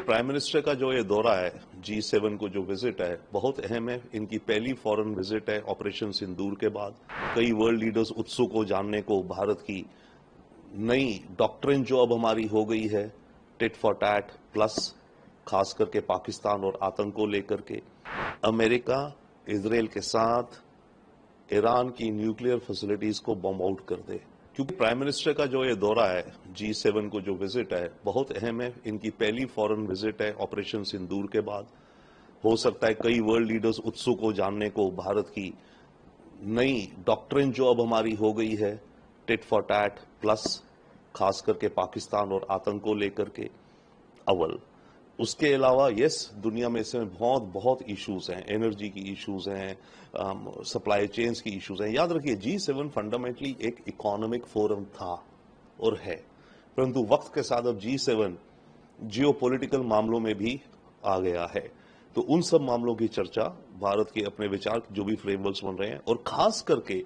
Prime minister का जो ये दौरा है, G7 को जो विजिट है, बहुत अहम है। इनकी पहली फॉरेन विजिट है ऑपरेशन सिंदूर के बाद। कई वर्ल्ड लीडर्स उत्सुक हो जानने को भारत की नई डॉक्ट्रिन जो अब हमारी हो गई है, टिट फॉर टैट प्लस, खास करके पाकिस्तान और आतंक को लेकर के। अमेरिका इजराइल के साथ ईरान की न्यूक्लियर फैसिलिटीज को बॉम्ब आउट कर दे। क्योंकि प्राइम मिनिस्टर का जो ये दौरा है, G7 को जो विजिट है, बहुत अहम है। इनकी पहली फॉरेन विजिट है ऑपरेशन सिंदूर के बाद। हो सकता है कई वर्ल्ड लीडर्स उत्सुक हो जानने को भारत की नई डॉक्ट्रिन जो अब हमारी हो गई है, टिट फॉर टैट प्लस, खास करके पाकिस्तान और आतंक को लेकर के। अव्वल उसके अलावा दुनिया में इसमें बहुत इश्यूज हैं, एनर्जी की इश्यूज हैं, सप्लाई चेन्स की इश्यूज हैं। याद रखिए, G7 फंडामेंटली एक इकोनॉमिक फोरम था और है, परंतु वक्त के साथ अब G7 जियोपॉलिटिकल मामलों में भी आ गया है। तो उन सब मामलों की चर्चा, भारत के अपने विचार जो भी फ्रेमवर्क्स बन रहे हैं, और खास करके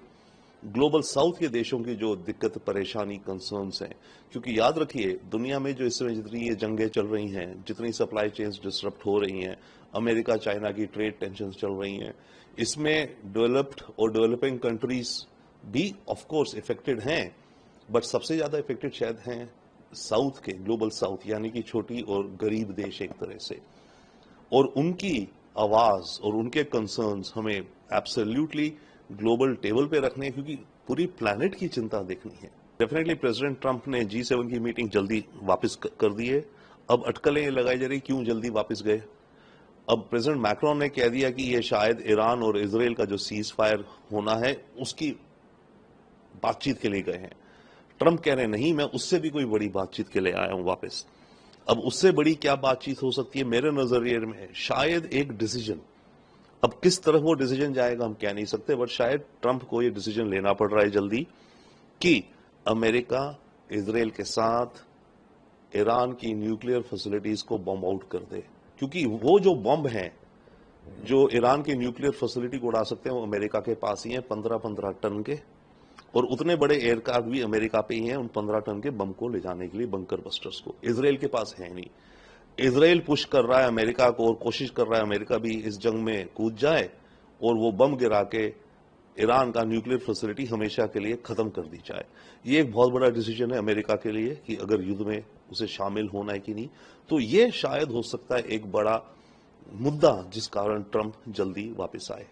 ग्लोबल साउथ के देशों की जो दिक्कत, परेशानी, कंसर्न्स हैं। क्योंकि याद रखिए, दुनिया में जो इस समय जितनी ये जंगें चल रही हैं, जितनी सप्लाई चेन्स डिसरप्ट हो रही हैं, अमेरिका चाइना की ट्रेड टेंशन चल रही हैं, इसमें डेवलप्ड और डेवलपिंग कंट्रीज भी ऑफ कोर्स इफेक्टेड हैं, बट सबसे ज्यादा इफेक्टेड शायद हैं साउथ के, ग्लोबल साउथ, यानी कि छोटी और गरीब देश एक तरह से। और उनकी आवाज और उनके कंसर्न्स हमें एब्सोल्युटली ग्लोबल टेबल पे रखने हैं, क्योंकि पूरी प्लैनेट की चिंता देखनी है। डेफिनेटली प्रेसिडेंट ट्रंप ने G7 की मीटिंग जल्दी वापस कर दी है। अब अटकलें ये लगाई जा रही, क्यों जल्दी वापस गए। अब प्रेसिडेंट मैक्रोन ने कह दिया कि ये शायद ईरान और इजराइल का जो सीज फायर होना है उसकी बातचीत के लिए गए हैं। ट्रंप कह रहे नहीं, मैं उससे भी कोई बड़ी बातचीत के लिए आया हूं वापस। अब उससे बड़ी क्या बातचीत हो सकती है मेरे नजरिए में, शायद एक डिसीजन। अब किस तरह वो डिसीजन जाएगा हम कह नहीं सकते, बट शायद ट्रंप को ये डिसीजन लेना पड़ रहा है जल्दी कि अमेरिका इजराइल के साथ ईरान की न्यूक्लियर फैसिलिटीज को बॉम्ब आउट कर दे। क्योंकि वो जो बॉम्ब हैं जो ईरान की न्यूक्लियर फैसिलिटी को उड़ा सकते हैं, वो अमेरिका के पास ही हैं, 15-15 टन के, और उतने बड़े एयरक्राफ्ट भी अमेरिका पे ही हैं उन 15 टन के बम को ले जाने के लिए, बंकर बस्टर्स को। इजराइल के पास है नहीं। इजराइल पुश कर रहा है अमेरिका को और कोशिश कर रहा है अमेरिका भी इस जंग में कूद जाए और वो बम गिरा के ईरान का न्यूक्लियर फैसिलिटी हमेशा के लिए खत्म कर दी जाए। ये एक बहुत बड़ा डिसीजन है अमेरिका के लिए कि अगर युद्ध में उसे शामिल होना है कि नहीं। तो ये शायद हो सकता है एक बड़ा मुद्दा जिस कारण ट्रंप जल्दी वापस आए।